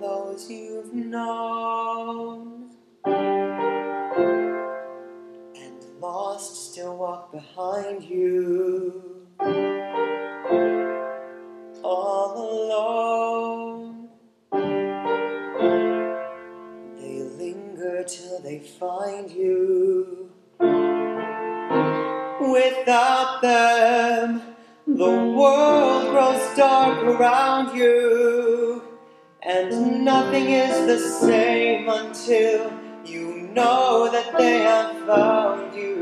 Those you've known and lost still walk behind you, all alone. They linger till they find you. Without them, the world grows dark around you, and nothing is the same until you know that they have found you.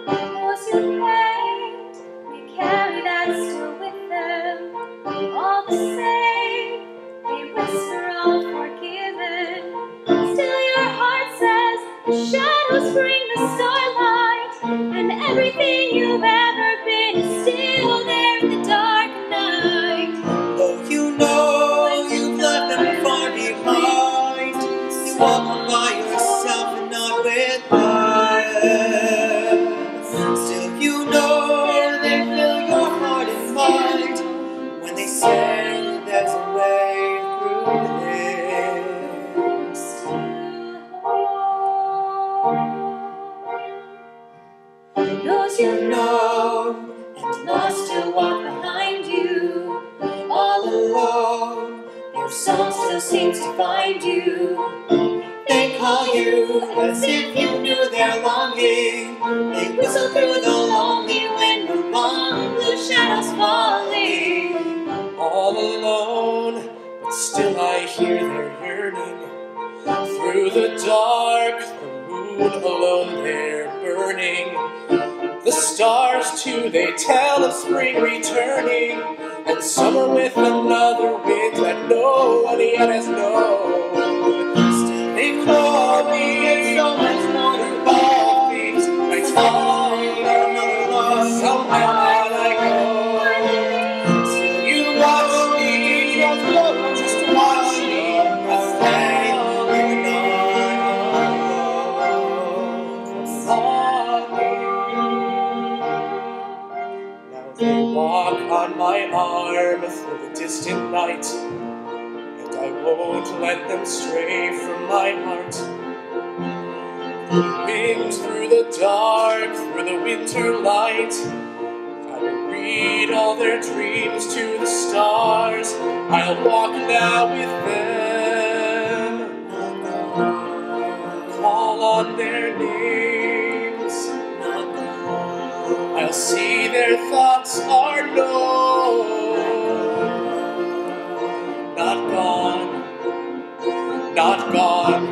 Those who hate may carry that still with them. All the same, they whisper all forgiven. Still your heart says the shadows bring the starlight, and everything you've ever been is still there in the dark night. Though you know you've left them far behind, you walk on by yourself and not with them. Still you know they fill your heart and mind when they say there's a way through this. Those you know and lost still walk behind you, all alone. Their song still seems to find you. They call you as if you knew their longing. They whistle through the lonely wind among The shadows falling. All alone, but still I hear their yearning. Through the dark, the moon alone there burning. The stars too, they tell of spring returning, and summer with another wind that no one yet has known. Still they call me, and so much more to all things. I fall another love, somehow on I go. Still you watch me, just look, just watch me. I stay, even now they walk on my arm through the distant night, and I won't let them stray from my heart. Wind through the dark, through the winter light, I will read all their dreams to the stars. I'll walk now with them, call on their names. see their thoughts are not gone, not gone.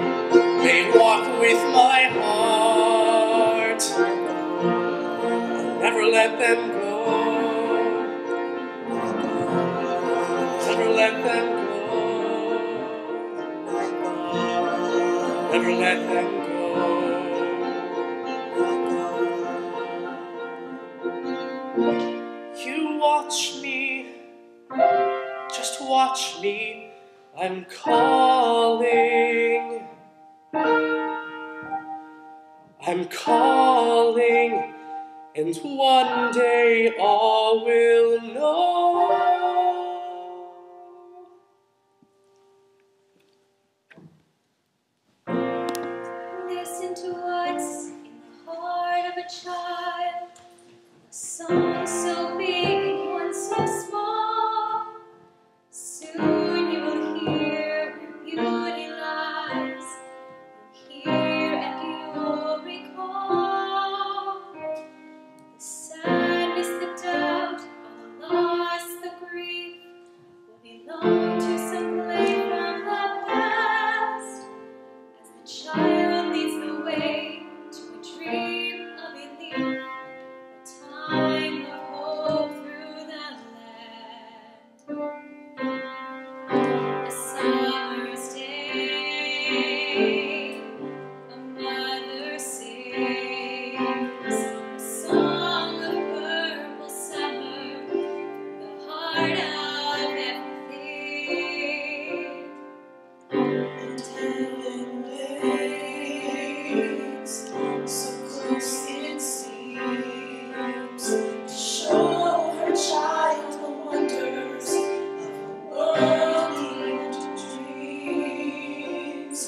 They walk with my heart. I'll never let them go. Never let them go. Never let them go. You watch me, just watch me. I'm calling. I'm calling, and one day all will know. Listen to what's in the heart of a child, a song so big and one so small. Soon you will hear where beauty lies. You'll hear and you'll recall the sadness, the doubt, all the loss, the grief will belong to some play from the past. As the child leads the way to a dream of belief, a time of hope through the land. A summer's day, a mother sings a song of purple summer, the heart of everything. And heaven lays so close it seems to show her child the wonders of a world beyond dreams.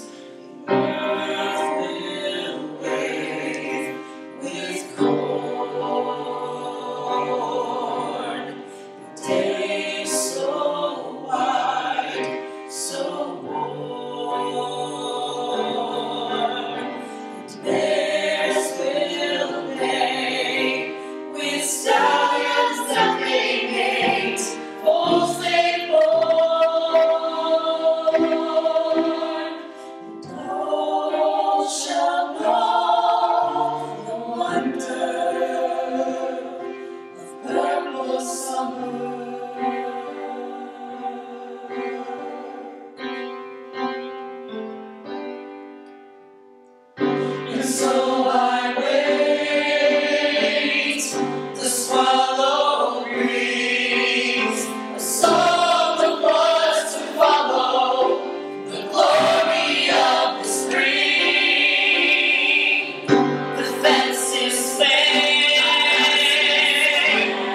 The earth will wave with corn. The day so wide, so warm, and bears will bay with stallions that they mate, foals they born, and all shall know the wonder of purple summer. And so I wait, the swallow breathes a song of what's to follow, the glory of the spring. The fences swing,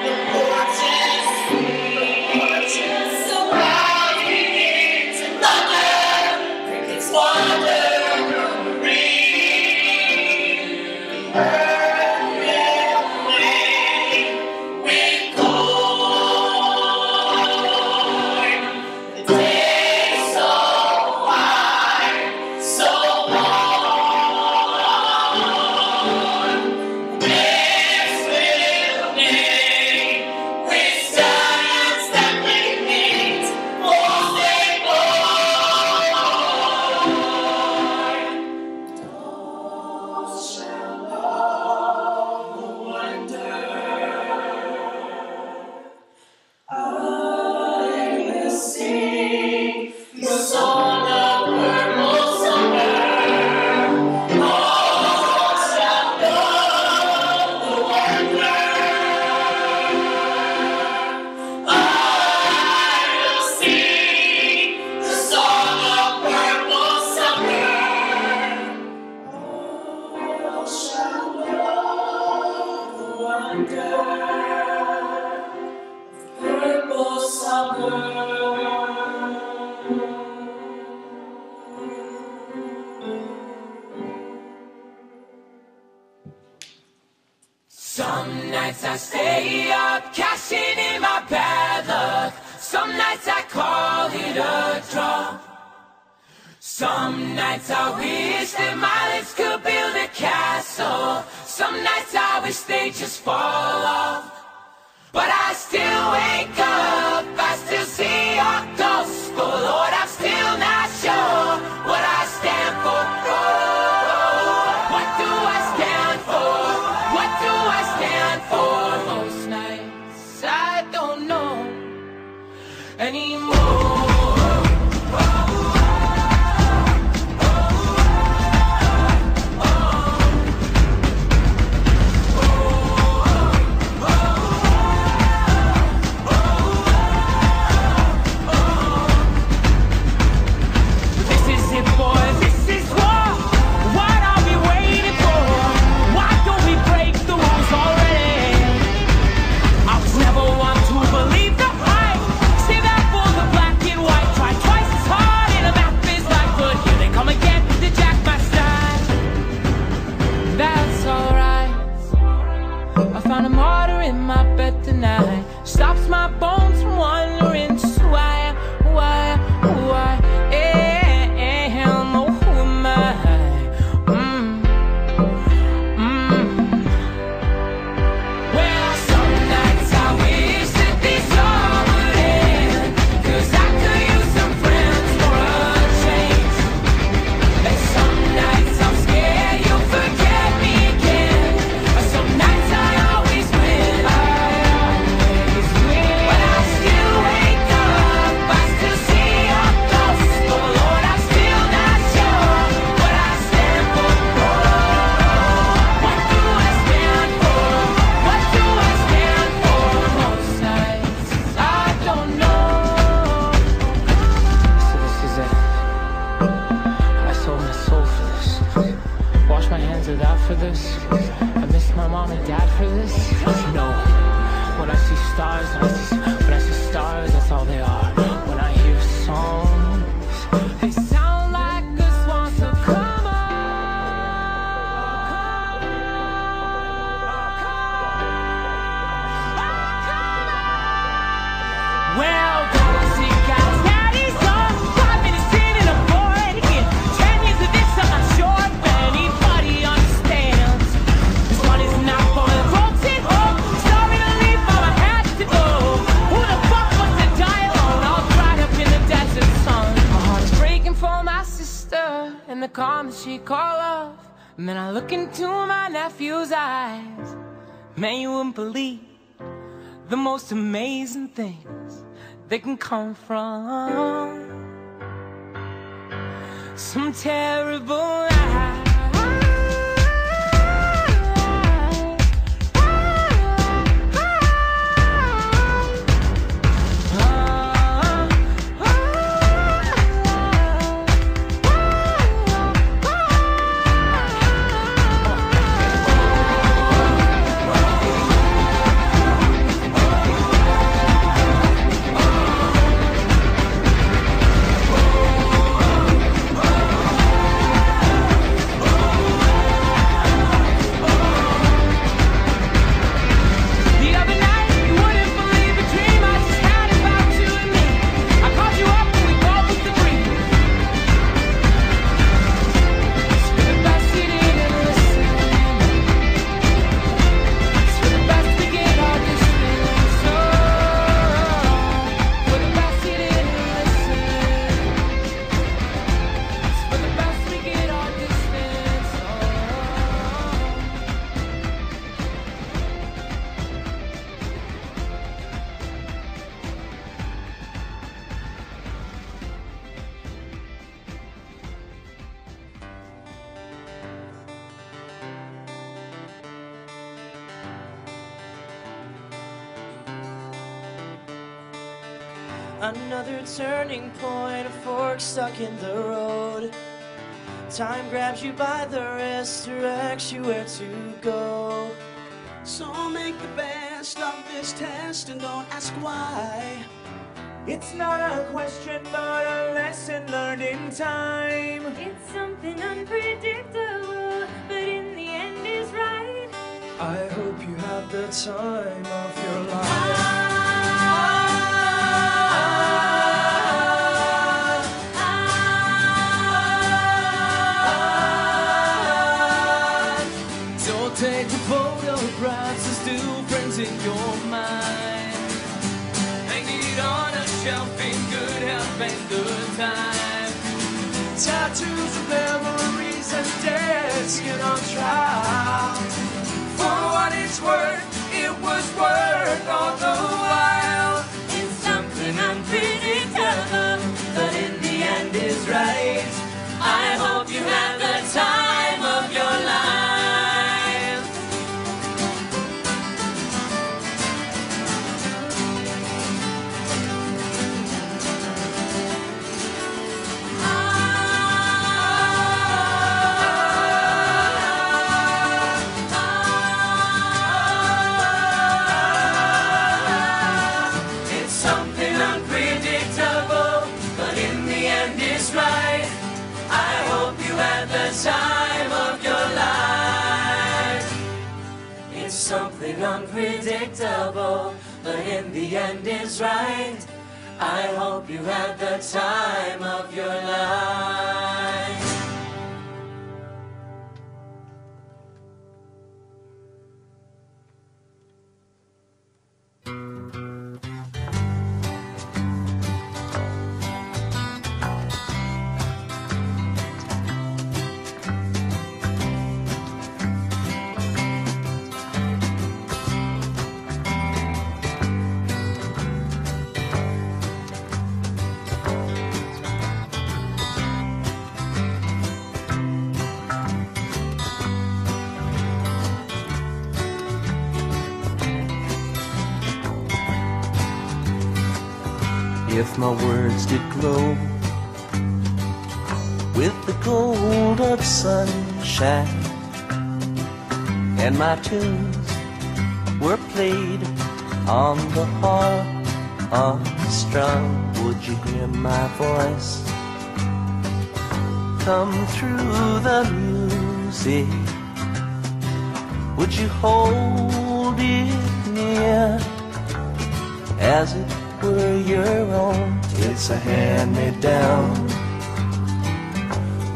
the porches surround me to thunder, crickets wander through the ring. Earth will wave with corn. The day so wide, so warm. Bears will neigh with stallions that they mate, foals they born. All shall know the wonder. I will sing the song of purple summer. All shall know the wonder. I will sing the song of purple summer. All shall know the wonder of purple summer. Some nights I stay up, cashing in my bad luck. Some nights I call it a draw. Some nights I wish that my lips could build a castle. Some nights I wish wish they just fall off. But I still wake up, I still see your gospel. Lord, I'm still not sure what I stand for. Oh, what do I stand for? What do I stand for? Most nights I don't know anymore. Stops my bones from wandering just why am, oh, who am I? Well, some nights I wish that this all would end, 'cause I could use some friends for a change. And some nights I'm scared you'll forget me again. Some nights I always win. But I still wake up, I still see your gospel. Lord, I'm still not sure what I stand for. What do I stand for? What do I stand for? Most nights I don't know. So this is it. I sold my soul for this. Wash my hands of that for this. I miss my mom and dad for this. No. When I see stars, when I see stars, that's all they are. When I hear songs, They sound like a swan, so come on. Well, girls, you guys, daddy's on 5 minutes in and I'm bored again. 10 years of this, I'm not sure if anybody understands. This one is not for the folks at home. Sorry to leave, but I had to go. Who the fuck wants to die alone? All dried up in the desert sun. My heart's breaking for my sister and the calm that she call off. And then I look into my nephew's eyes. Man, you wouldn't believe the most amazing things that can come from some terrible eyes. Another turning point, a fork stuck in the road. Time grabs you by the wrist, directs you where to go. So make the best of this test and don't ask why. It's not a question, but a lesson learned in time. It's something unpredictable, but in the end is right. I hope you have the time of your life. Don't take the photographs as still friends in your mind. Hang it on a shelf in good health and good time. Tattoos of memories and desk and on trial. For what it's worth, it was worth all the while. It's something unpredictable, but in the end is right. I hope you have the time of your life. It's something unpredictable, but in the end is right. I hope you had the time of your life. It's something unpredictable, but in the end is right. I hope you had the time of your life. If my words did glow with the gold of sunshine, and my tunes were played on the harp unstrung, would you hear my voice come through the music? Would you hold it near as it were your own? It's a hand-me-down.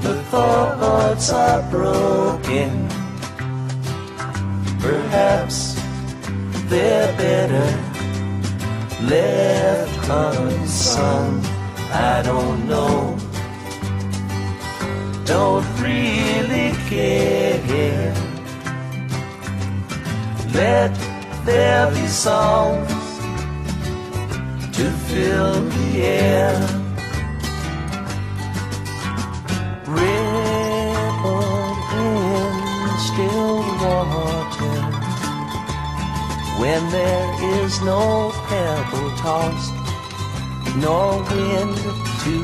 The thoughts are broken. Perhaps they're better left unsung. I don't know. Don't really care. Let there be songs to fill the air. Rippled in still water, when there is no pebble tossed, nor wind to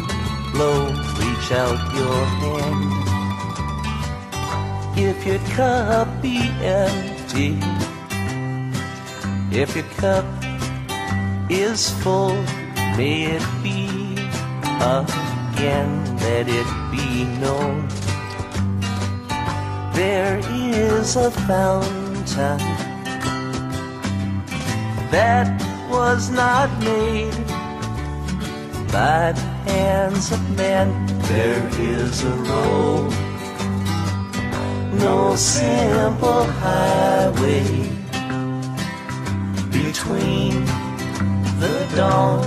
blow, reach out your hand. If your cup be empty, if your cup is full, may it be again, let it be known. There is a fountain that was not made by the hands of men. There is a road, no simple highway between the dawn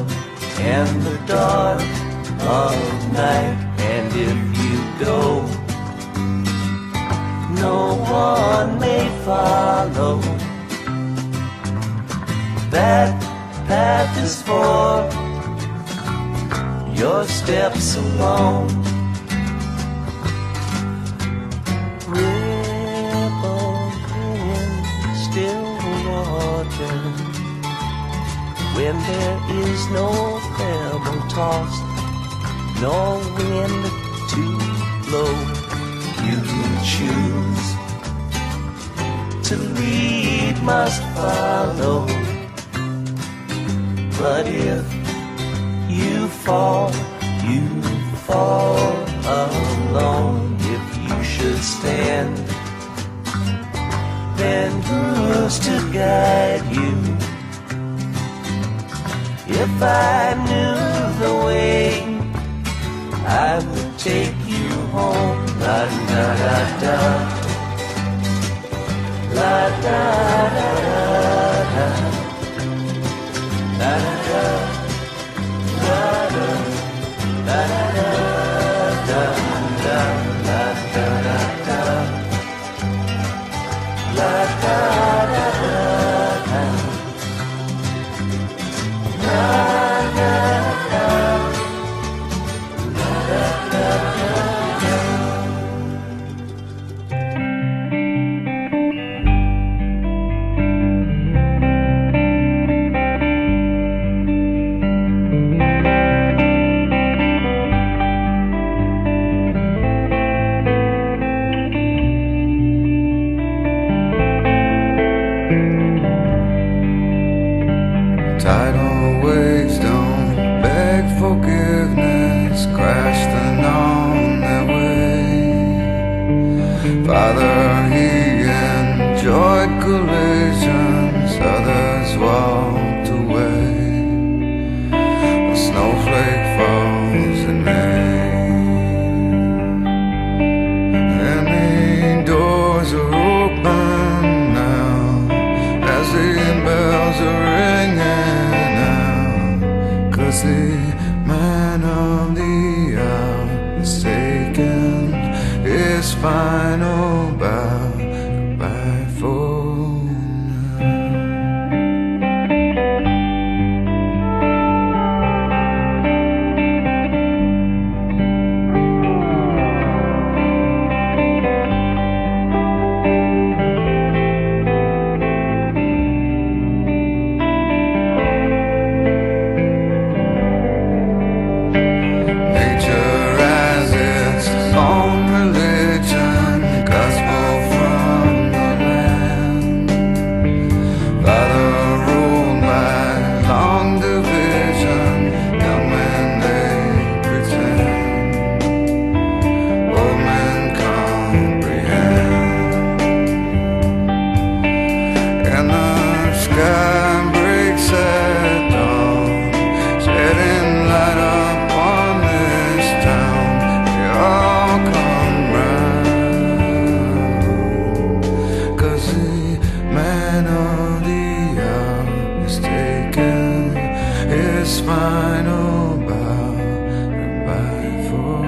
and the dark of night. And if you go, no one may follow. That path is for your steps alone. Rippled in still water, when there is no pebble tossed, no wind to blow, you choose to lead, must follow. But if you fall alone. If you should stand, then who's to guide you? If I knew the way, I would take you home. Da da da da. Tidal waves don't beg forgiveness, crashed and on their way. Father, he enjoyed collisions, others walked away. A snowflake falls in May, and the doors are open now as the bells are ringing. The man of the hour is taken his final bow. Goodbye for final bow. Goodbye for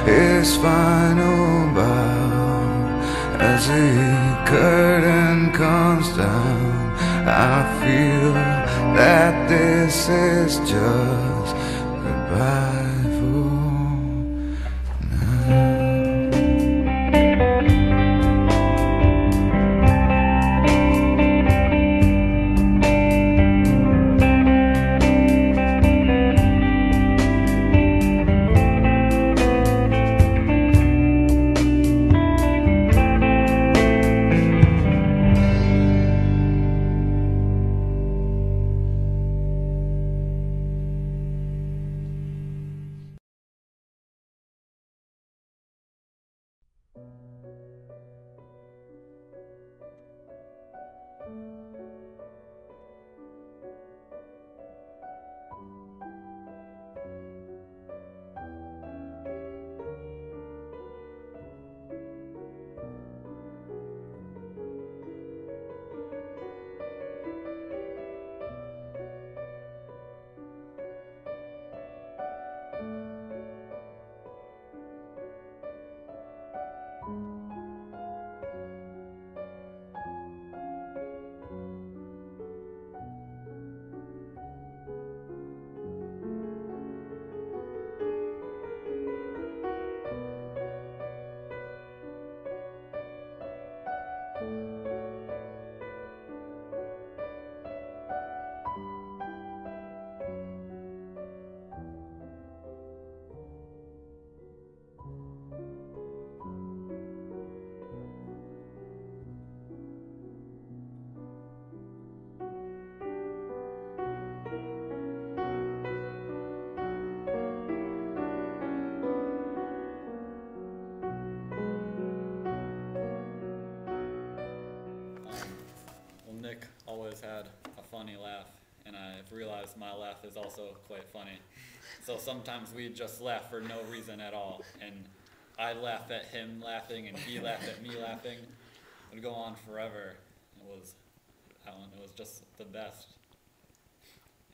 his final bow. As the curtain comes down, I feel that this is just goodbye for now. funny laugh, and I've realized my laugh is also quite funny. So sometimes we just laugh for no reason at all, and I laugh at him laughing, and he laughed at me laughing. It would go on forever. It was just the best.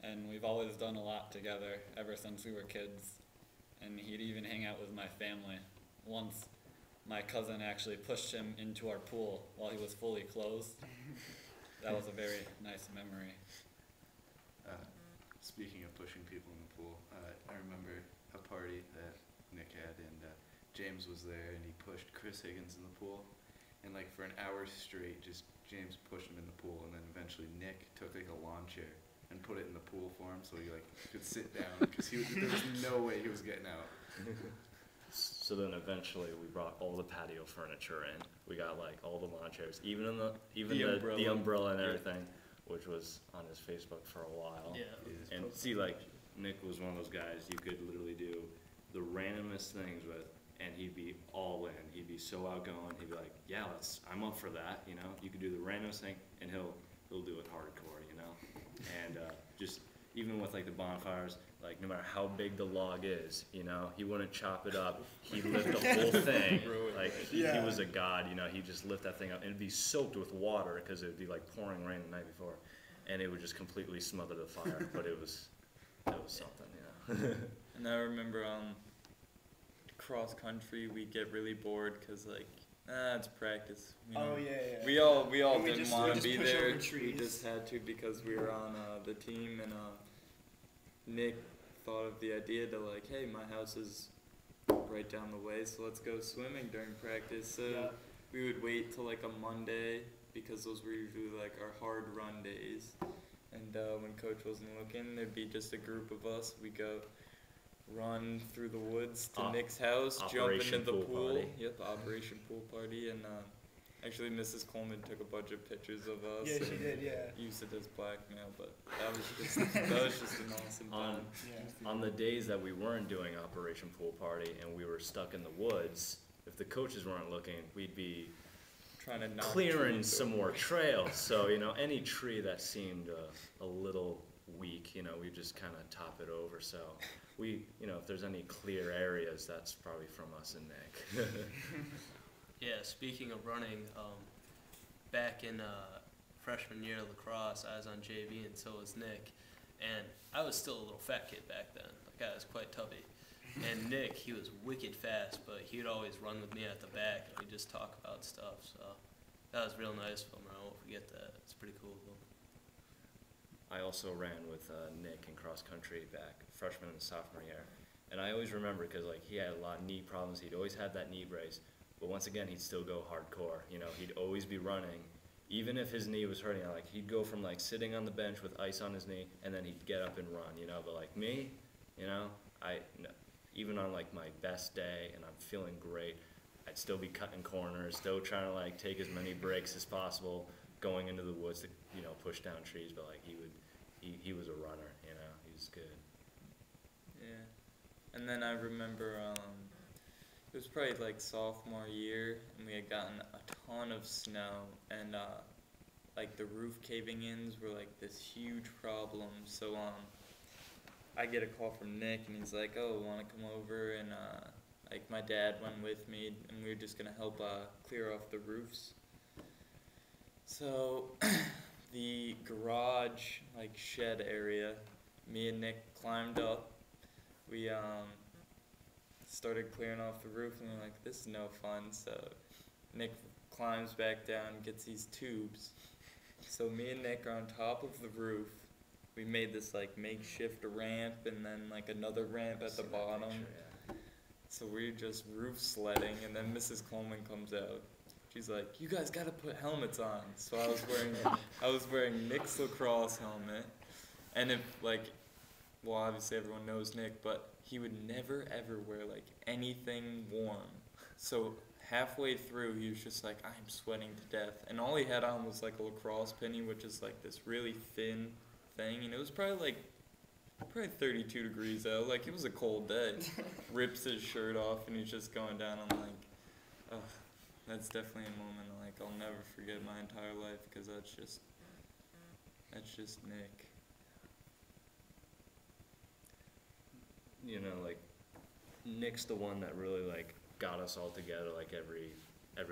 And we've always done a lot together ever since we were kids. And he'd even hang out with my family. Once, my cousin actually pushed him into our pool while he was fully clothed. That was a very nice memory. Speaking of pushing people in the pool, I remember a party that Nick had, and James was there, and he pushed Chris Higgins in the pool. And like for an hour straight, just James pushed him in the pool, and then eventually Nick took like a lawn chair and put it in the pool for him so he like could sit down, because there was no way he was getting out. So then eventually we brought all the patio furniture in. We got like all the lawn chairs, even the umbrella and everything, which was on his Facebook for a while. Yeah. And see, like Nick was one of those guys you could literally do the randomest things with, and he'd be all in. He'd be so outgoing. He'd be like, "Yeah, I'm up for that." You know, you could do the randomest thing, and he'll do it hardcore. You know, and just. Even with like the bonfires, like no matter how big the log is, you know, he wouldn't chop it up. He'd lift the whole thing. Like he was a god, you know. He'd just lift that thing up, and it'd be soaked with water because it'd be like pouring rain the night before, and it would just completely smother the fire. But it was something, you know. And I remember cross country, we'd get really bored because like. It's practice. You know? Oh yeah. We all didn't want to be there. We just had to because we were on the team, and Nick thought of the idea to like, hey, my house is right down the way, so let's go swimming during practice. So we would wait till like a Monday because those were usually like our hard run days. And when coach wasn't looking, there'd be just a group of us. We go run through the woods to Nick's house, jump into the pool. Party. Yep, Operation Pool Party. And actually, Mrs. Coleman took a bunch of pictures of us. Yeah, she did, yeah. Used it as blackmail, but that was just an awesome time. On the days that we weren't doing Operation Pool Party and we were stuck in the woods, if the coaches weren't looking, we'd be trying to knock clearing some more trails. So, you know, any tree that seemed a little weak, you know, we just kind of top it over. So we, you know, if there's any clear areas, that's probably from us and Nick. Yeah, speaking of running, back in freshman year of lacrosse, I was on JV and so was Nick. And I was still a little fat kid back then. Like I was quite tubby. And Nick, he was wicked fast, but he'd always run with me at the back and we'd just talk about stuff. So that was real nice of him. I won't forget that. It's pretty cool of him. I also ran with Nick in cross country back freshman and sophomore year, and I always remember because like he had a lot of knee problems. He'd always had that knee brace, but once again he'd still go hardcore. You know, he'd always be running, even if his knee was hurting. Like he'd go from like sitting on the bench with ice on his knee, and then he'd get up and run. You know, but like me, you know, even on like my best day and I'm feeling great, I'd still be cutting corners, still trying to like take as many breaks as possible, going into the woods to, you know, push down trees. But like he was a runner, you know, he was good. Yeah, and then I remember it was probably like sophomore year, and we had gotten a ton of snow, and like the roof caving ins were like this huge problem. So I get a call from Nick, and he's like, "Oh, want to come over?" And like my dad went with me, and we were just gonna help clear off the roofs. So the garage like shed area, me and Nick climbed up. We started clearing off the roof, and we're like, "This is no fun." So Nick climbs back down, gets these tubes. So me and Nick are on top of the roof. We made this like makeshift ramp and then like another ramp at the bottom. So we're just roof sledding, and then Mrs. Coleman comes out. She's like, "You guys gotta put helmets on." So I was wearing Nick's lacrosse helmet, and if like, well, obviously everyone knows Nick, but he would never ever wear like anything warm. So halfway through, he was just like, "I'm sweating to death," and all he had on was like a lacrosse penny, which is like this really thin thing, and it was probably 32 degrees out. Like it was a cold day. Rips his shirt off, and he's just going down. I'm like, oh. That's definitely a moment like I'll never forget my entire life, because that's just That's just Nick. You know, like, Nick's the one that really, like, got us all together, like, every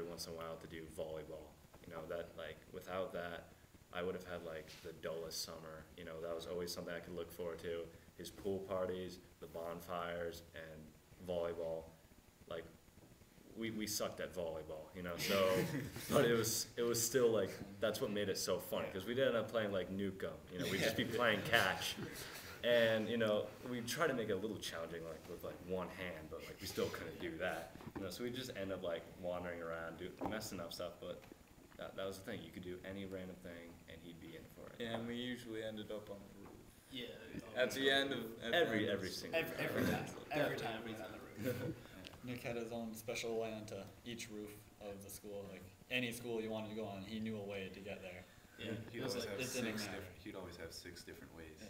once in a while to do volleyball. You know, that, like, without that, I would have had, like, the dullest summer. You know, that was always something I could look forward to. His pool parties, the bonfires, and volleyball. Like, we sucked at volleyball, you know, so, but it was still, like, that's what made it so funny, because we didn't end up playing, like, nuke 'em, you know, we'd just be playing catch. And, you know, we try to make it a little challenging, like, with, like, one hand, but, like, we still couldn't do that. You know, so we just end up, like, wandering around, messing up stuff, but that was the thing. You could do any random thing, and he'd be in for it. Yeah, and we usually ended up on the roof. Yeah. At the end of... Every single time. Every time we went on the roof. Nick had his own special way onto each roof of the school. Like, any school you wanted to go on, he knew a way to get there. Yeah, he'd always have it didn't matter. He'd always have 6 different ways. Yeah.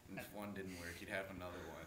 And if one didn't work, he'd have another one.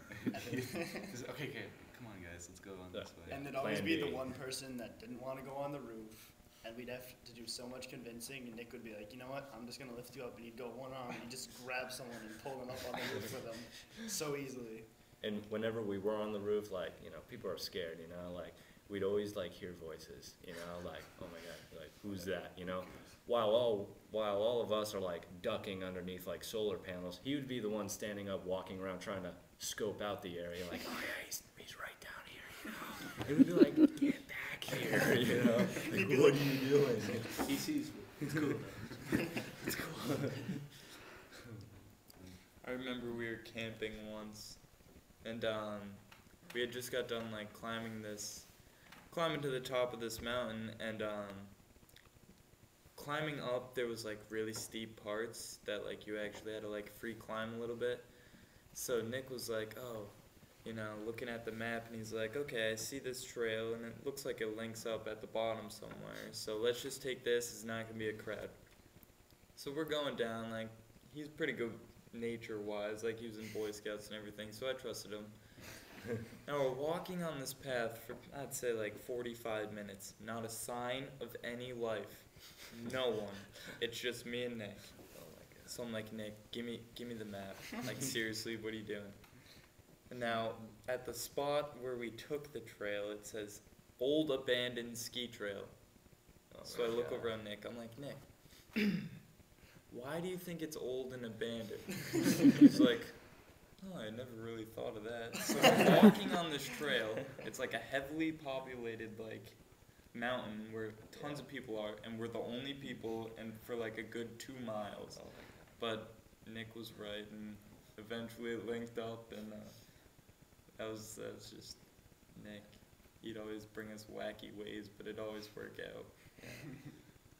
Okay, come on guys, let's go on this way. And there'd always be the one person that didn't want to go on the roof, and we'd have to do so much convincing, and Nick would be like, you know what, I'm just going to lift you up, and he'd go one arm, and he'd just grab someone and pull them up on the roof with him so easily. And whenever we were on the roof, like, you know, people are scared, you know, like, we'd always, like, hear voices, you know, like, oh my God, like, who's that, you know? While all of us are, like, ducking underneath, like, solar panels, he would be the one standing up, walking around, trying to scope out the area, like, oh yeah, he's right down here, you know? He would be like, get back here, you know? Like, what are you doing? He sees me. It's cool though. It's cool. I remember we were camping once, and we had just got done, like, climbing to the top of this mountain, and climbing up, there was, like, really steep parts that, like, you actually had to, like, free climb a little bit. So Nick was like, oh, you know, looking at the map, and he's like, okay, I see this trail, and it looks like it links up at the bottom somewhere, so let's just take this, it's not going to be a crowd. So we're going down, like, he's pretty good nature-wise, like, he was in Boy Scouts and everything, so I trusted him. Now we're walking on this path for, I'd say, like 45 minutes. Not a sign of any life. No one. It's just me and Nick. So I'm like, Nick, give me the map. Like, seriously, what are you doing? And now, at the spot where we took the trail, it says, Old Abandoned Ski Trail. So I look over on Nick. I'm like, Nick, why do you think it's old and abandoned? He's like, oh, I never really thought of that. So we're walking on this trail. It's like a heavily populated, like, mountain where tons of people are, and we're the only people, and for like a good 2 miles. But Nick was right, and eventually it linked up, and that was just Nick. He'd always bring us wacky ways, but it'd always work out.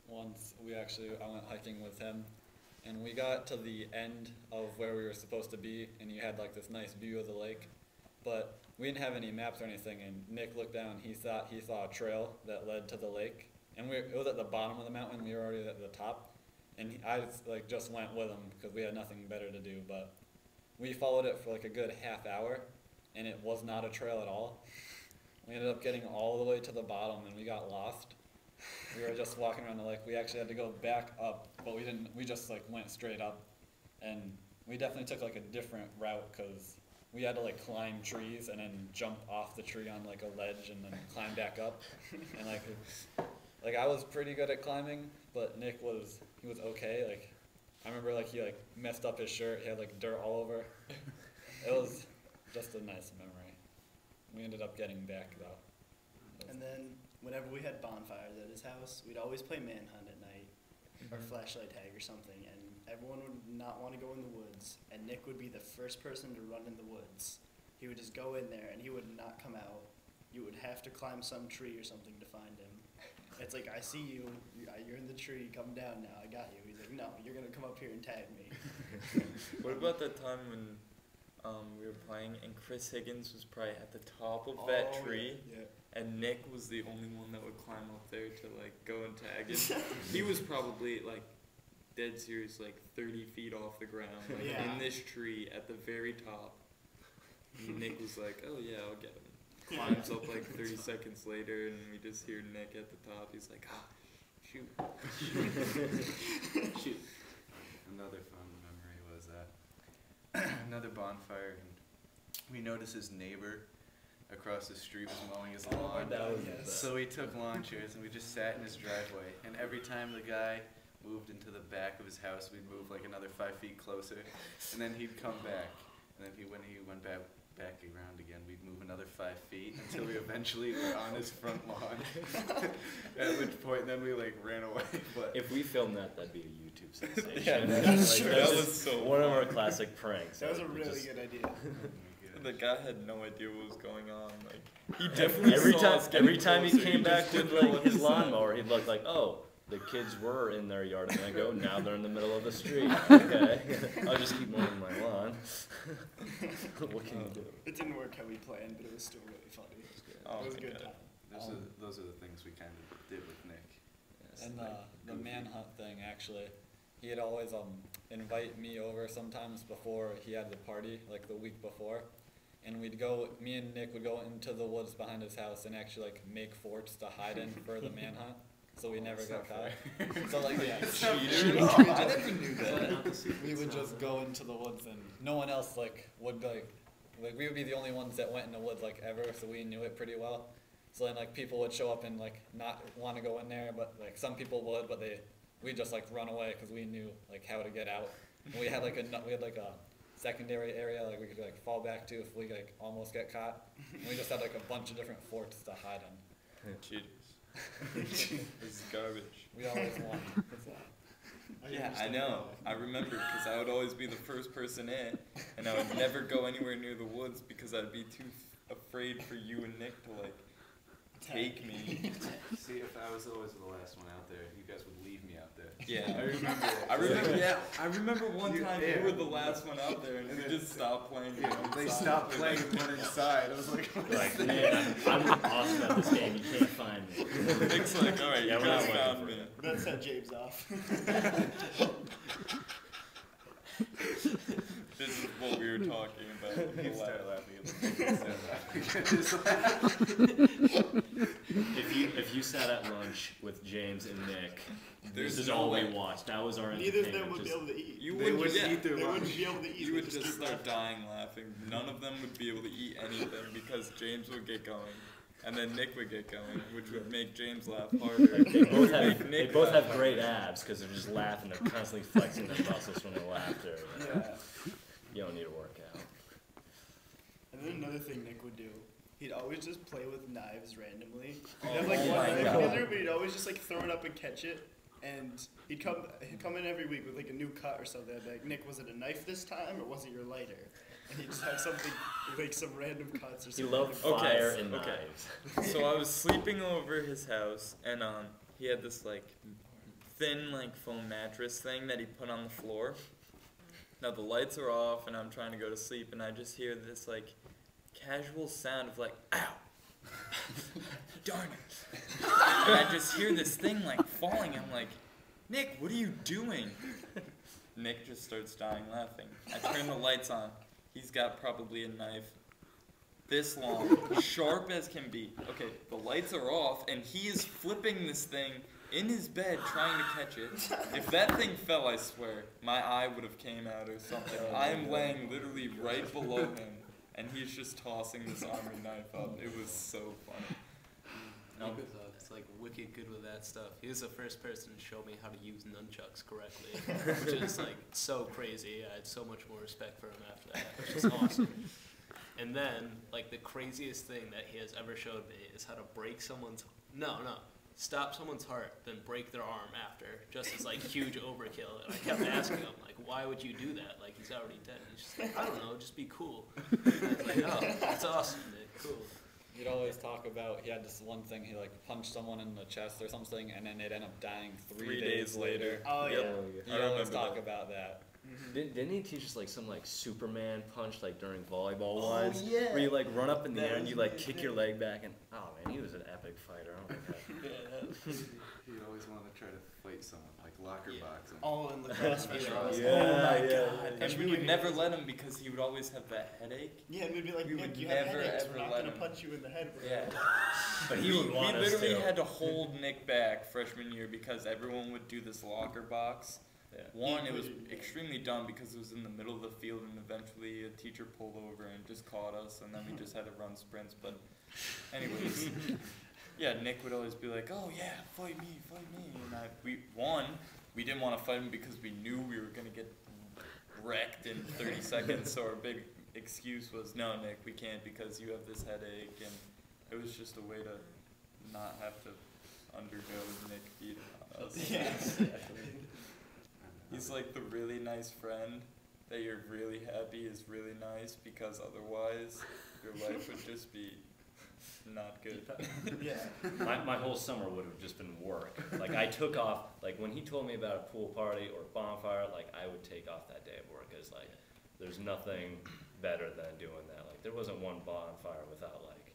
Once I went hiking with him, and we got to the end of where we were supposed to be, and you had like this nice view of the lake, but we didn't have any maps or anything, and Nick looked down, he saw a trail that led to the lake, and it was at the bottom of the mountain, we were already at the top, and I just went with him because we had nothing better to do, but we followed it for like a good half hour, and it was not a trail at all. We ended up getting all the way to the bottom, and we got lost. We were just walking around the lake. We actually had to go back up, but we didn't. We just like went straight up, and we definitely took like a different route because we had to like climb trees and then jump off the tree on like a ledge and then climb back up. And like I was pretty good at climbing, but Nick was okay. Like I remember like he like messed up his shirt. He had like dirt all over. It was just a nice memory. We ended up getting back though. And then whenever we had bonfires at his house, we'd always play manhunt at night or flashlight tag or something, and everyone would not want to go in the woods, and Nick would be the first person to run in the woods. He would just go in there, and he would not come out. You would have to climb some tree or something to find him. It's like, I see you, you're in the tree, come down now, I got you. He's like, no, you're going to come up here and tag me. What about that time when we were playing and Chris Higgins was probably at the top of that tree? Yeah. And Nick was the only one that would climb up there to like go and tag him. He was probably like dead serious, like 30 feet off the ground, like in this tree at the very top. And Nick was like, oh yeah, I'll get him. Climbs up like 30 seconds later, and we just hear Nick at the top. He's like, shoot. Shoot. Another fun memory was another bonfire, and we noticed his neighbor across the street was mowing his lawn. So we took lawn chairs and we just sat in his driveway. And every time the guy moved into the back of his house, we'd move like another 5 feet closer, and then he'd come back. And then when he went back around again, we'd move another 5 feet until we eventually were on his front lawn. At which point, then we like ran away. But if we filmed that, that'd be a YouTube sensation. Yeah, that's true. That was so one of fun. our classic pranks. That was a really good idea. The guy had no idea what was going on. Like he definitely every time he came back with like his lawnmower, he'd look like, oh, the kids were in their yard, and I go, now they're in the middle of the street. Okay, I'll just keep mowing my lawn. What can you do? It didn't work how we planned, but it was still really funny. It was a good time. Those are the things we kind of did with Nick. And the manhunt thing, actually, he'd always invite me over sometimes before he had the party, like the week before. And me and Nick would go into the woods behind his house and actually like make forts to hide in for the manhunt, so we never got caught. So like, yeah, I never knew that. We would just go into the woods and no one else would like we would be the only ones that went in the woods like ever, so we knew it pretty well. So then like people would show up and like not want to go in there, but like some people would, but we'd just like run away because we knew like how to get out. And we had like a secondary area like we could like fall back to if we like almost get caught. And we just had like a bunch of different forts to hide in. Cheaters. This is garbage. We always won. Yeah, I know. I remember because I would always be the first person in, and I would never go anywhere near the woods because I'd be too afraid for you and Nick to like take me. See, if I was always the last one out there, you guys would leave me out there. Yeah, I remember. I remember one time you were the last one out there, and we just stopped playing. They stopped playing and went inside. I was like, man, I'm awesome at this game. You can't find me. Nick's like, all right, you guys found me. That set James off. This is what we were talking about. He started If you sat at lunch with James and Nick, There's this is no all way. we watched. That was our Neither of entertainment. them would be able to eat. They wouldn't eat their lunch. They wouldn't be able to eat. You would just keep start laughing. dying laughing. None of them would be able to eat anything because James would get going. And then Nick would get going, which would make James laugh harder. They both have great abs because they're just laughing. They're constantly flexing their muscles from their laughter. You don't need to work out. And then another thing Nick would do, he'd always just play with knives randomly. He'd Oh have like one my knife in God. his room, but he'd always just like throw it up and catch it. And he'd come in every week with like a new cut or something. I'd be like, Nick, was it a knife this time or was it your lighter? And he'd just have something, like some random cuts or something. He loved fire and knives. So I was sleeping over his house, and he had this like thin like foam mattress thing that he put on the floor. Now the lights are off, and I'm trying to go to sleep, and I just hear this like casual sound of like, ow, darn it. And I just hear this thing like falling. I'm like, Nick, what are you doing? Nick just starts dying laughing. I turn the lights on. He's got probably a knife this long, sharp as can be. Okay, the lights are off, and he is flipping this thing in his bed trying to catch it. If that thing fell, I swear, my eye would have came out or something. I am laying literally right below him, and he's just tossing this army knife up. It was so funny. Nick was like wicked good with that stuff. He was the first person to show me how to use nunchucks correctly, which is like so crazy. I had so much more respect for him after that, which is awesome. And then, like, the craziest thing that he has ever showed me is how to break stop someone's heart, then break their arm after, just as, like, huge overkill. And I kept asking him, like, why would you do that? Like, he's already dead. And he's just like, I don't know, just be cool. And I was like, oh, that's awesome, Nick, cool. He'd always talk about, he had this one thing, he like punched someone in the chest or something, and then they'd end up dying 3 days later. Oh, yeah. He'd always talk about that. Didn't he teach us like some like Superman punch like during volleyball once? Yeah. Where you like run up in the air and you like kick your leg back and oh man, he was an epic fighter. Oh my god. He always wanted to try to fight someone, like locker boxing. All in lacrosse. And we would never let him because he would always have that headache. Yeah, and we'd be like, we Nick, would you have never headaches. ever We're not let going to him. punch you in the head. Yeah. But he would want us literally to. had to hold Nick back freshman year because everyone would do this locker box. One, it was extremely dumb because it was in the middle of the field, and eventually a teacher pulled over and just caught us, and then we just had to run sprints. But anyways, yeah, Nick would always be like, "Oh yeah, fight me," and we didn't want to fight him because we knew we were gonna get wrecked in 30 seconds. So our big excuse was, "No, Nick, we can't because you have this headache," and it was just a way to not have to undergo Nick beating on us. Yes. He's like the really nice friend that you're really happy is really nice, because otherwise your life would just be not good. Yeah. My whole summer would have just been work. Like I took off, like when he told me about a pool party or bonfire, like I would take off that day of work, because like there's nothing better than doing that. Like there wasn't one bonfire without like,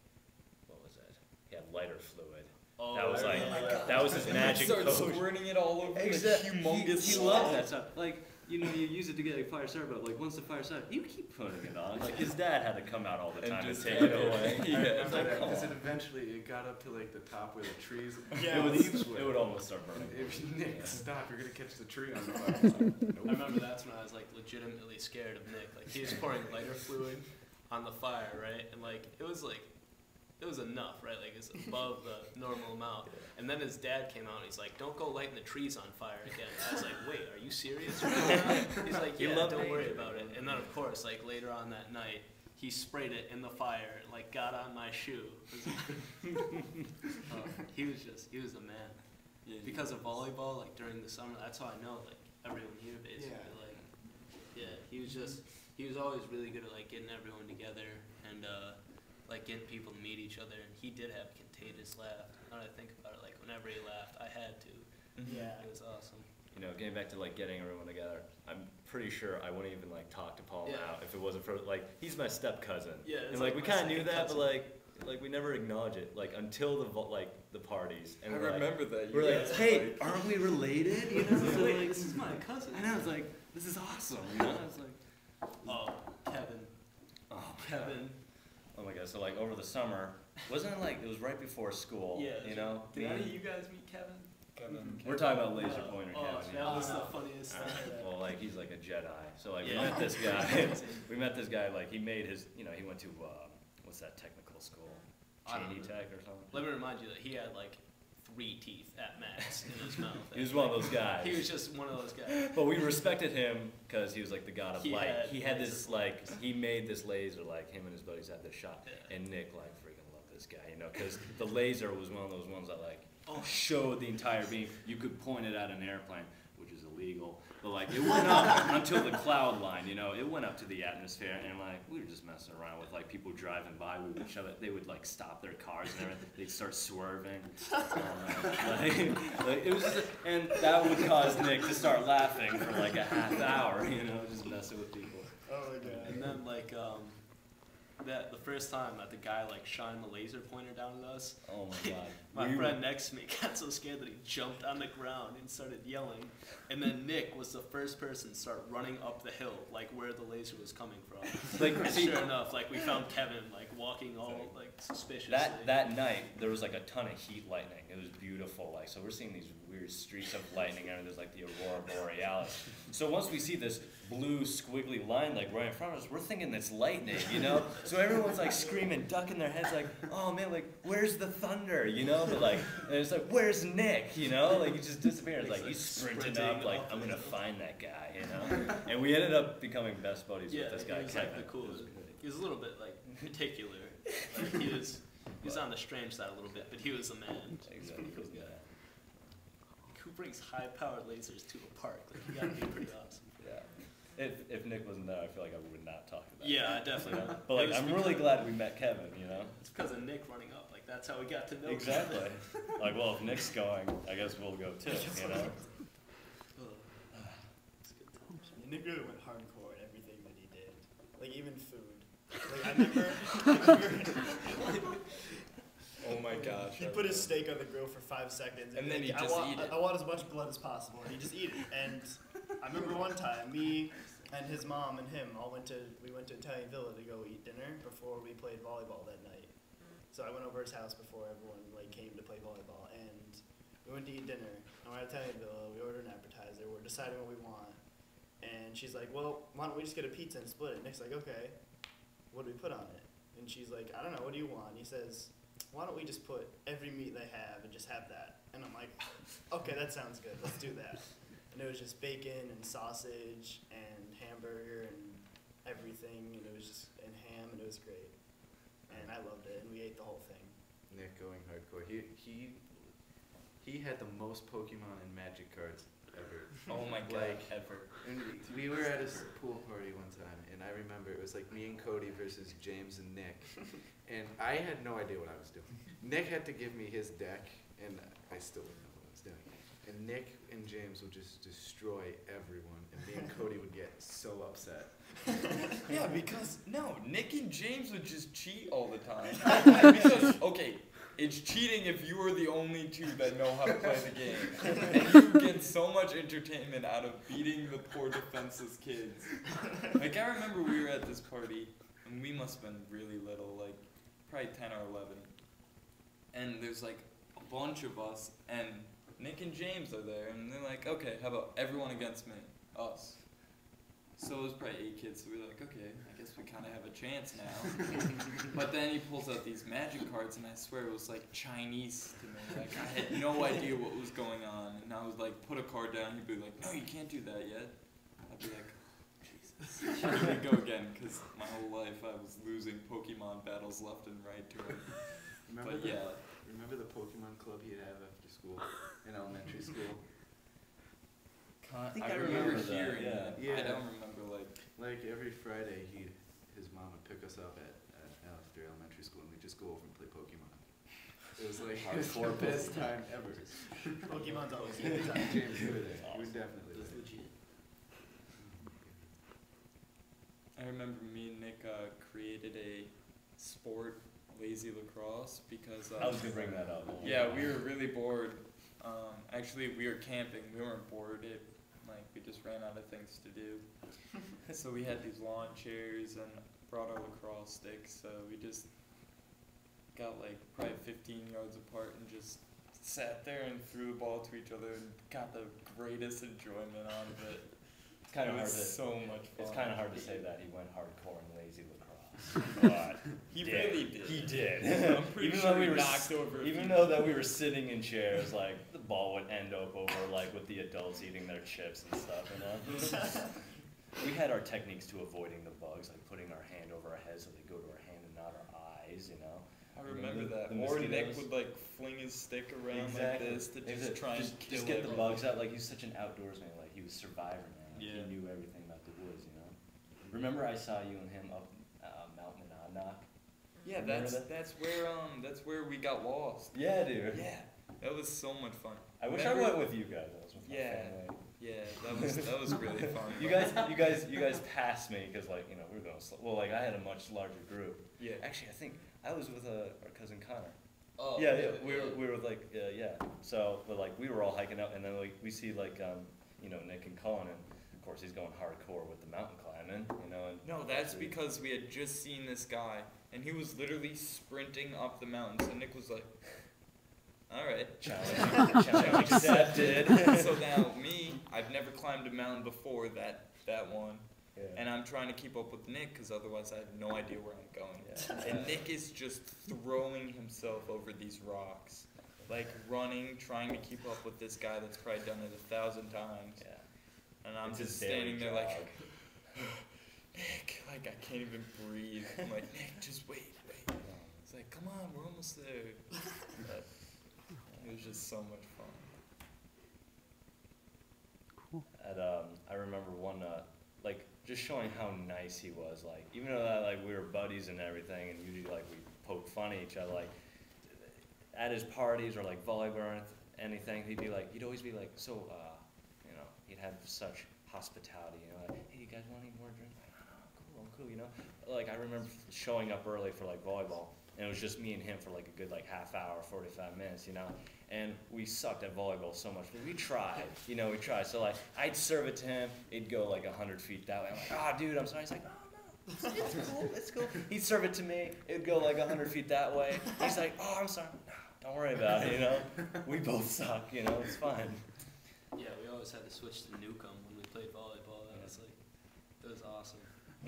what was it? He had lighter fluid. Oh, that was like, God. that was his magic Start potion. squirting it all over Exactly. the humongous He loved that stuff. Like, you know, you use it to get a fire started, but like once the fire started, You keep putting it on. Like his dad had to come out all the And time to just take take it it away. away. Yeah, Because like, come on. eventually it got up to like the top where the trees, Yeah, the leaves were. It would almost start burning. If Nick, Yeah. stop! You're gonna catch the tree on fire. I remember that's when I was like legitimately scared of Nick. Like he was pouring lighter fluid on the fire, right? And like it was enough, right? Like it's above the normal amount. And then his dad came out and he's like, "Don't go lighting the trees on fire again." I was like, "Wait, are you serious?" He's like, "Yeah, don't worry about it." And then of course, like later on that night, he sprayed it in the fire and like got on my shoe. He was a man. Yeah, Because of volleyball, like during the summer, that's how I know like everyone here basically. Yeah. Like, yeah, he was always really good at like getting everyone together and like getting people to meet each other. And he did have a contagious laugh. Now that I think about it, like whenever he laughed, I had to. Yeah. It was awesome. You know, getting back to like getting everyone together, I'm pretty sure I wouldn't even like talk to Paul Yeah. now if it wasn't for like he's my step cousin. Yeah, it's and like like we my kind of knew second that, cousin. but like we never acknowledge it like until the parties. And I we're like- remember that. We're like, guys, hey, aren't we related? You know? So, Wait, like, this is my cousin. and I was like, this is awesome. You know? I was like, Oh, Kevin. Oh, Kevin. Oh my god! So like over the summer, wasn't it like it was right before school? Yeah. You know. Did any of you guys meet Kevin? We're talking about laser pointer Oh, Kevin. that was the funniest thing. Well, like he's like a Jedi. So like Yeah. we met this guy. We met this guy. Like he made his. You know, he went to what's that technical school? I don't Cheney know. Tech or something. Let me remind you that he had like 3 teeth at max in his mouth. He was one of those guys. He was just one of those guys. But we respected him because he was like the god of He light. had He had laser this like he made this laser. Like him and his buddies had this shot, Yeah. and Nick like freaking loved this guy. You know, because the laser was one of those ones that like Oh. showed the entire beam. You could point it at an airplane, which is illegal, but like it went up until the cloud line, you know, it went up to the atmosphere, and like we were just messing around with like people driving by. We would shove it. They would like stop their cars and everything. They'd start swerving. Like, it was just, and that would cause Nick to start laughing for like a half hour, you know, just messing with people. Oh my god. And then like that the first time that the guy like shined the laser pointer down at us. Oh my god. My friend next to me got so scared that he jumped on the ground and started yelling. And then Nick was the first person to start running up the hill, like where the laser was coming from. Like, and see- sure enough, like we found Kevin like walking all like suspiciously. That night there was like a ton of heat lightning. It was beautiful. Like so we're seeing these weird streaks of lightning and there's like the aurora borealis. So once we see this blue squiggly line like right in front of us, we're thinking it's lightning, you know? So everyone's like screaming, ducking their heads like, oh man, like where's the thunder, you know? But like and it's like, where's Nick, you know? Like he just disappears. Like he's sprinting up like I'm gonna find that guy, you know? And we ended up becoming best buddies with this guy. He was Kevin. like the coolest. He was a little bit like particular. Like, he was on the strange side a little bit, but he was a man. He's a pretty cool guy. Who brings high-powered lasers to a park? Like, you gotta be pretty awesome. Yeah. If Nick wasn't there, I feel like I would not talk about it. Yeah, definitely. You know? But like, I'm really glad we met Kevin, you know? It's because of Nick running up. Like, that's how we got to know Exactly. Kevin. Like, well, if Nick's going, I guess we'll go too, you know? Nick really went hardcore at everything that he did. Like even food. Like I remember Oh my gosh. he put his steak on the grill for 5 seconds And then like, he just eat it. I want as much blood as possible, and he just eat it. And I remember one time, me and his mom and him we went to Italian Villa to go eat dinner before we played volleyball that night. So I went over his house before everyone like came to play volleyball, and we went to eat dinner. and we're at Tennyville, we order an appetizer, we're deciding what we want. And she's like, well, why don't we just get a pizza and split it? Nick's like, okay, what do we put on it? And she's like, I don't know, what do you want? And he says, why don't we just put every meat they have and just have that? And I'm like, okay, that sounds good, let's do that. And it was just bacon and sausage and hamburger and everything, and it was just, and ham, and it was great. And I loved it, and we ate the whole thing. Nick going hardcore. He had the most Pokemon and Magic cards ever. Oh my god, ever. And we were at a pool party one time, and I remember it was like me and Cody versus James and Nick, and I had no idea what I was doing. Nick had to give me his deck, and I still didn't know what I was doing. And Nick and James would just destroy everyone, and me and Cody would get so upset. Yeah, because Nick and James would just cheat all the time. Because okay, it's cheating if you are the only two that know how to play the game, and you get so much entertainment out of beating the poor defenseless kids. Like I remember we were at this party, and we must have been really little, like probably 10 or 11, and there's like a bunch of us, and Nick and James are there, and they're like, okay, how about everyone against me, us. So it was probably 8 kids, so we were like, okay, I guess we kind of have a chance now. But then he pulls out these magic cards, and I swear it was like Chinese to me. Like, I had no idea what was going on. And I was like, put a card down, he'd be like, no, you can't do that yet. I'd be like, oh, Jesus. Here we go again, because my whole life I was losing Pokemon battles left and right to him. Remember the Pokemon club he'd have after school, in elementary school? I remember hearing that. Yeah. I don't remember like every Friday his mom would pick us up at after elementary school, and we'd just go over and play Pokemon. It was like the best time ever. Pokemon's always a good time. James, you were there. You were definitely there. Legit. I remember me and Nick created a sport, lazy lacrosse, because I was gonna bring that up. Yeah, we were really bored. Actually, we were camping. We weren't bored. We just ran out of things to do. So we had these lawn chairs and brought our lacrosse sticks. So we just got like probably 15 yards apart and just sat there and threw the ball to each other and got the greatest enjoyment out of it. It's kind of hard to, so much fun. It's kind of hard to say that he went hardcore in lazy lacrosse, but he really did. He did. I'm pretty sure we knocked over. Even though that we were sitting in chairs, like the ball would end up over like with the adults eating their chips and stuff, you know. We had our techniques to avoiding the bugs, like putting our hand over our head so they go to our hand and not our eyes, you know. I remember that. Or Nick would like fling his stick around like this to just try and kill just get the bugs out. Like he's such an outdoorsman, like he was Survivor, man. Like, yeah. He knew everything about the woods, you know. Remember I saw you and him up Mount Monadnock? Yeah, that's where we got lost. Yeah, dude. Yeah, that was so much fun. I wish I went with you guys. I was with my family. Yeah, that was really fun. You guys passed me because like we were going slow. Well, like I had a much larger group. Yeah. Actually, I think I was with our cousin Connor. Oh. Yeah. We were like So, but like we were all hiking up, and then like we see like Nick and Colin, and of course he's going hardcore with the mountain climbing, you know. And no, that's because we had just seen this guy, and he was literally sprinting up the mountain. So Nick was like, all right. Challenge accepted. So now I've never climbed a mountain before that one. Yeah. And I'm trying to keep up with Nick because otherwise I have no idea where I'm going. Yeah. And Nick is just throwing himself over these rocks. Like running, trying to keep up with this guy that's probably done it 1,000 times. Yeah. And I'm just standing there like, Nick, like I can't even breathe. I'm like, Nick, just wait. It's like, come on, we're almost there. But it was just so much fun. Cool. I remember one, like, just showing how nice he was. Like, even though that, like, we were buddies and everything, and usually, like, we poke fun at each other, like, at his parties or, like, volleyball or anything, he'd always be like, so, he'd have such hospitality, like, hey, you guys want any more drinks? Like, cool, you know? Like, I remember showing up early for, like, volleyball, and it was just me and him for, like, a good, like, half hour, 45 minutes, you know? And we sucked at volleyball so much, but we tried, we tried. So, like, I'd serve it to him, it'd go, like, 100 feet that way. I'm like, dude, I'm sorry. He's like, no, it's cool. He'd serve it to me, it'd go, like, 100 feet that way. He's like, I'm sorry. No, Don't worry about it, you know? We both suck, you know? It's fine. Yeah, we always had to switch to Newcomb when we played volleyball. That was awesome.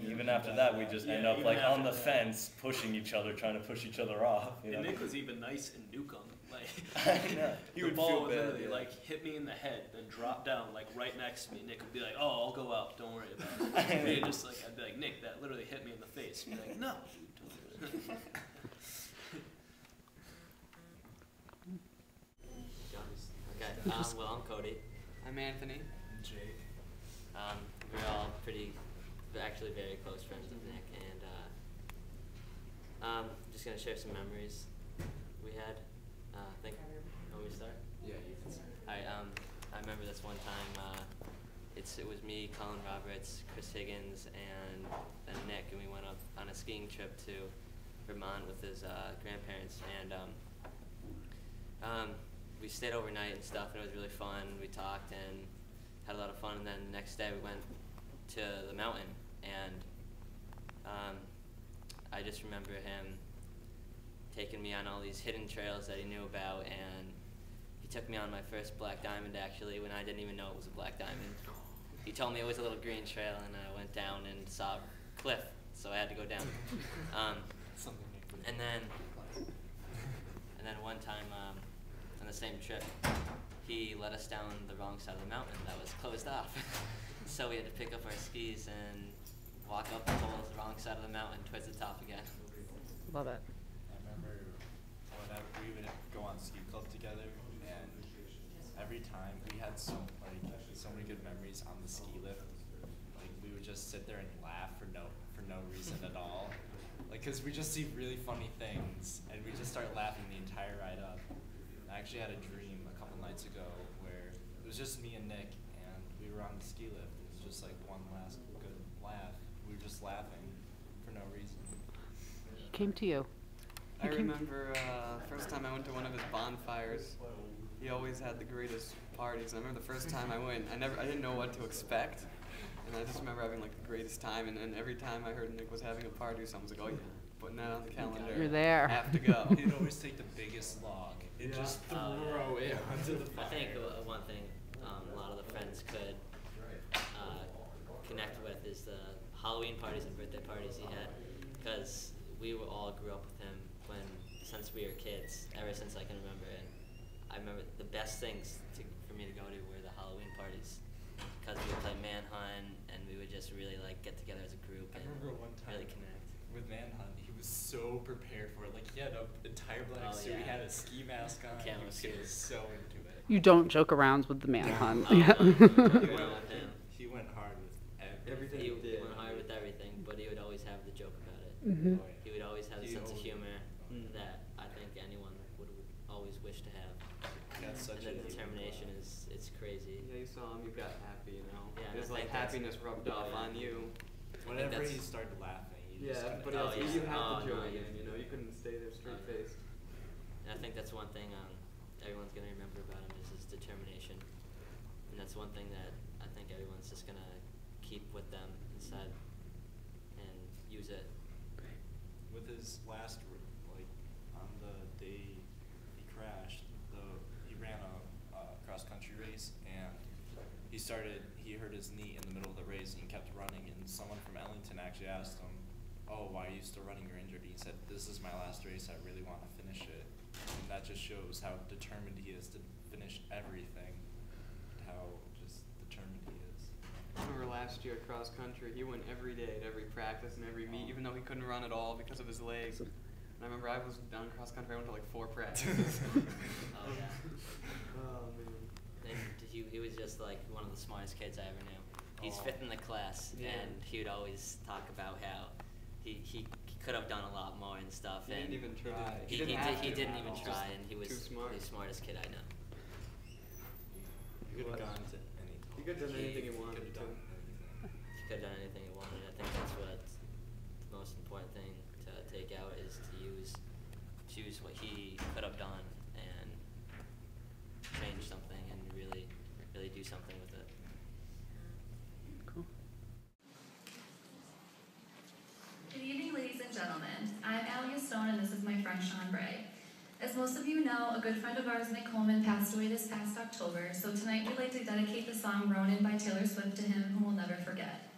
Even after that, we just end up even like on after the that. fence, pushing each other, trying to push each other off. You know? And Nick was even nice in Newcomb. Like, I know. the He would ball feel would bad, literally yeah. like hit me in the head, then drop down like right next to me. Nick would be like, "Oh, I'll go out. Don't worry about it." And me, just like I'd be like, "Nick, that literally hit me in the face." He'd be like, "No." Dude, don't do it." Okay. Well, I'm Cody. I'm Anthony. Jake. We're all actually very close friends with Nick, and just gonna share some memories we had. Want me to start? Yeah, you can start. All right. I remember this one time. It was me, Colin Roberts, Chris Higgins, and Nick, and we went up on a skiing trip to Vermont with his grandparents, and we stayed overnight and stuff, and it was really fun. We talked and had a lot of fun, and then the next day we went to the mountain, and I just remember him taking me on all these hidden trails that he knew about, and he took me on my first black diamond, actually, when I didn't even know it was a black diamond. He told me it was a little green trail, and I went down and saw a cliff, so I had to go down. And then one time, on the same trip, he led us down the wrong side of the mountain that was closed off. So we had to pick up our skis and walk up the whole wrong side of the mountain towards the top again. Love it. I remember whenever we would go on ski club together, and every time we had so many good memories on the ski lift. Like we would just sit there and laugh for no reason at all. Like, cause we just see really funny things, and we just start laughing the entire ride up. I actually had a dream a couple nights ago where it was just me and Nick, and we were on the ski lift. It was just like one last good laugh. We were just laughing for no reason. He came to you. I remember first time I went to one of his bonfires. He always had the greatest parties. I remember the first time I went, I didn't know what to expect, and I just remember having like the greatest time. And every time I heard Nick was having a party, someone was like, "Oh yeah, putting that on the calendar. You're there. Have to go." He'd always take the biggest log and just throw it onto the fire. I think one thing a lot of the friends could connect with is the Halloween parties and birthday parties he had, because we all grew up with him since we were kids, ever since I can remember. And I remember the best things for me to go to were the Halloween parties, because we would play Manhunt, and we would just really like get together as a group and really connect. With Manhunt, he was so prepared for it. Like, he had an entire black suit, he had a ski mask on, he was so into it. You don't joke around with the manhunt. He went hard with everything. He went hard with everything, but he would always have the joke about it. Mhm. He would always have a sense of humor that I think anyone would always wish to have. Yeah, such and the determination it's crazy. Yeah, you saw him, you got happy, you know. Yeah, It was I like think that's- happiness rubbed off on you. Whenever he started laughing, you just Yeah, but you had to join in, you know, you couldn't stay there straight faced. And I think that's one thing everyone's gonna remember about him is his determination, and that's one thing that I think everyone's just gonna keep with them inside and use it. With his last, like, on the day he crashed, he ran a cross-country race, and he hurt his knee in the middle of the race, and he kept running, and someone from Ellington actually asked him, "Oh, why are you still running? You're injured." He said, "This is my last race, I really want to finish it." And that just shows how determined he is to finish everything, how just determined he is. I remember last year cross country, he went every day at every practice and every meet, even though he couldn't run at all because of his leg. And I remember I was down cross country, I went to like 4 practices. Oh yeah. Oh man. And he was just like one of the smartest kids I ever knew. He's fifth in the class, and he would always talk about how he could have done a lot more and stuff. He and didn't even try. He didn't even try, and he was the smartest kid I know. He could have gone to anything. He could have done anything he wanted to. He could have done anything he wanted. I think that's what the most important thing to take out is to choose what he could have done and change something and really do something with it. Cool. Good evening, ladies and gentlemen. I'm Alia Stone, and this is my friend Sean Bray. As most of you know, a good friend of ours, Nick Coleman, passed away this past October, so tonight we'd like to dedicate the song Ronin by Taylor Swift to him, whom we'll never forget.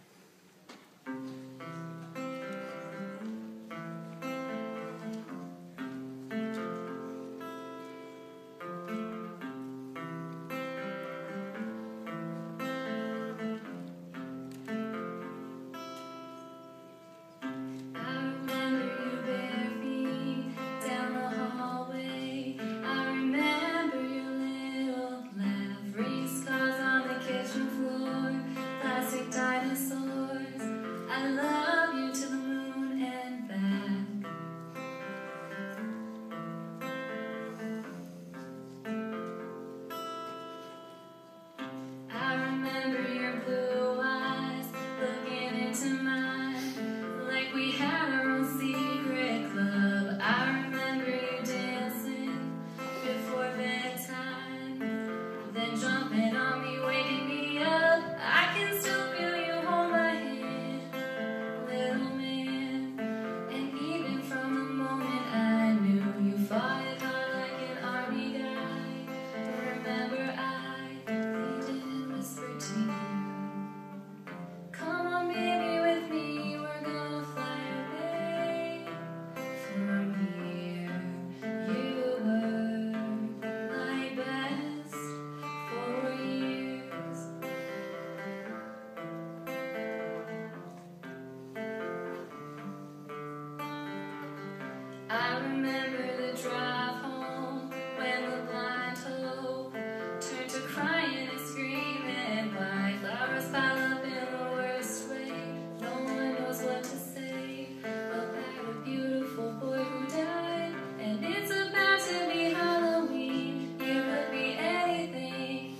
I remember the drive home when the blind hope turned to crying and screaming. White flowers pile up in the worst way. No one knows what to say about a beautiful boy who died. And it's about to be Halloween. You could be anything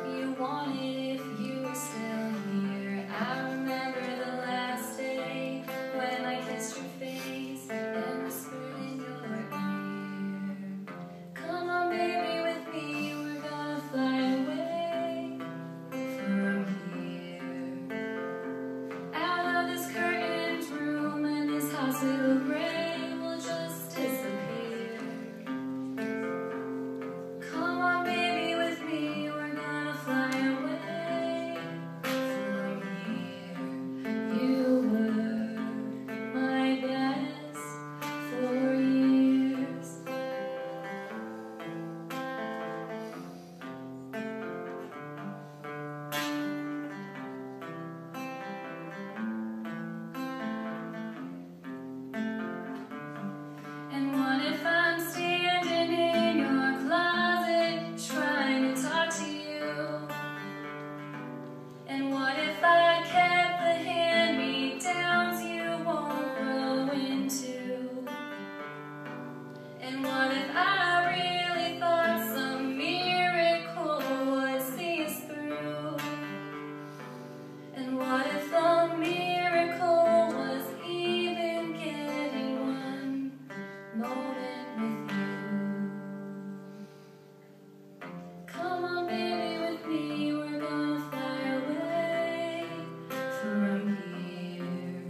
you wanted if you were still here. I remember the last day when I kissed your face and whispered in your ear. Come on, baby, with me, we're gonna fly away from here. Out of this curtained room and this hospital gray will just disappear. Come on, baby, with me, we're gonna fly away from here. You were my best for years. And what if I'm standing in your closet trying to talk to you? And what if I kept the hand-me-downs you won't grow into? And what if I really thought some miracle would see us through? And what if the miracle was even getting one moment with you? Come on, baby, with me, we're gonna fly away from here.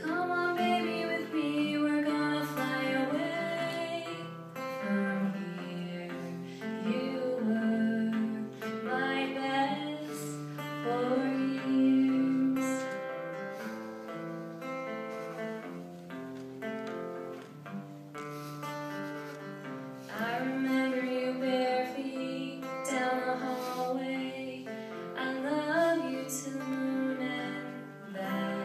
Come on, baby, with me, we're gonna fly away from here. You were my best for years. I remember you bare feet down the hallway. I love you to the moon and back.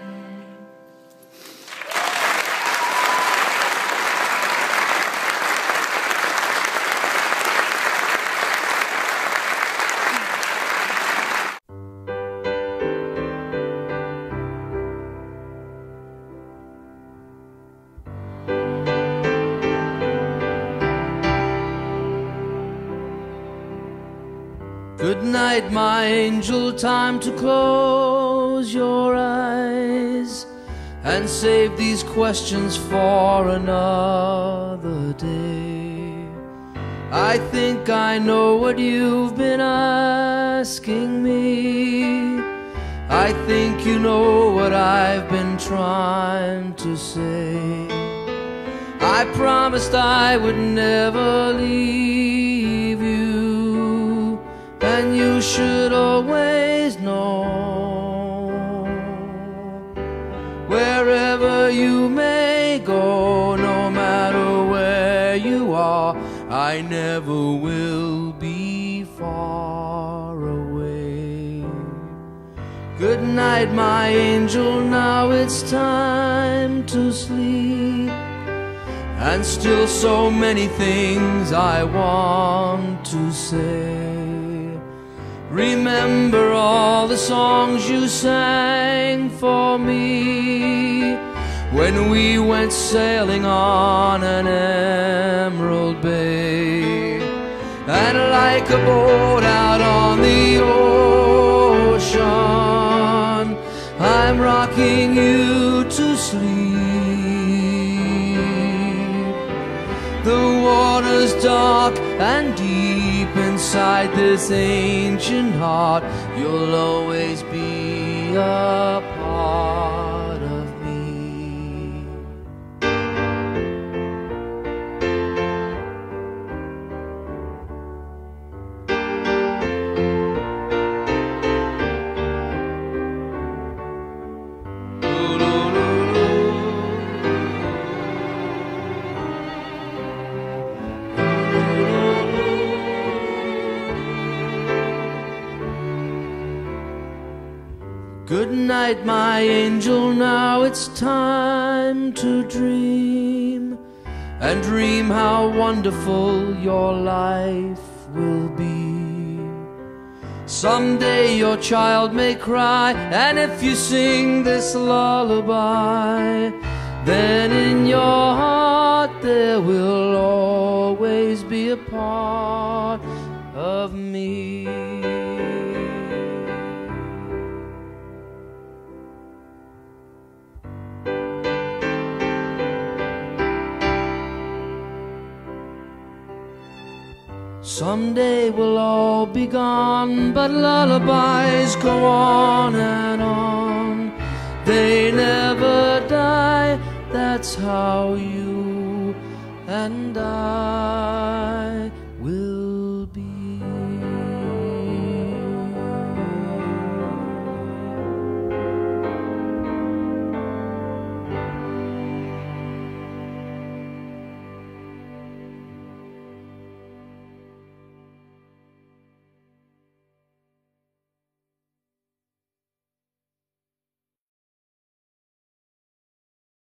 Good night, my angel, time to close your eyes and save these questions for another day. I think I know what you've been asking me. I think you know what I've been trying to say. I promised I would never leave you, and you should always know, wherever you may go, no matter where you are, I never will be far away. Good night, my angel, now it's time to sleep. And still so many things I want to say. Remember all the songs you sang for me when we went sailing on an emerald bay. And like a boat out on the ocean, I'm rocking you to sleep. The water's dark and deep inside this ancient heart. You'll always be a part of me. Good night, my angel, now it's time to dream, and dream how wonderful your life will be. Someday your child may cry, and if you sing this lullaby, then in your heart there will always be a part of me. Someday we'll all be gone, but lullabies go on and on. They never die, that's how you and I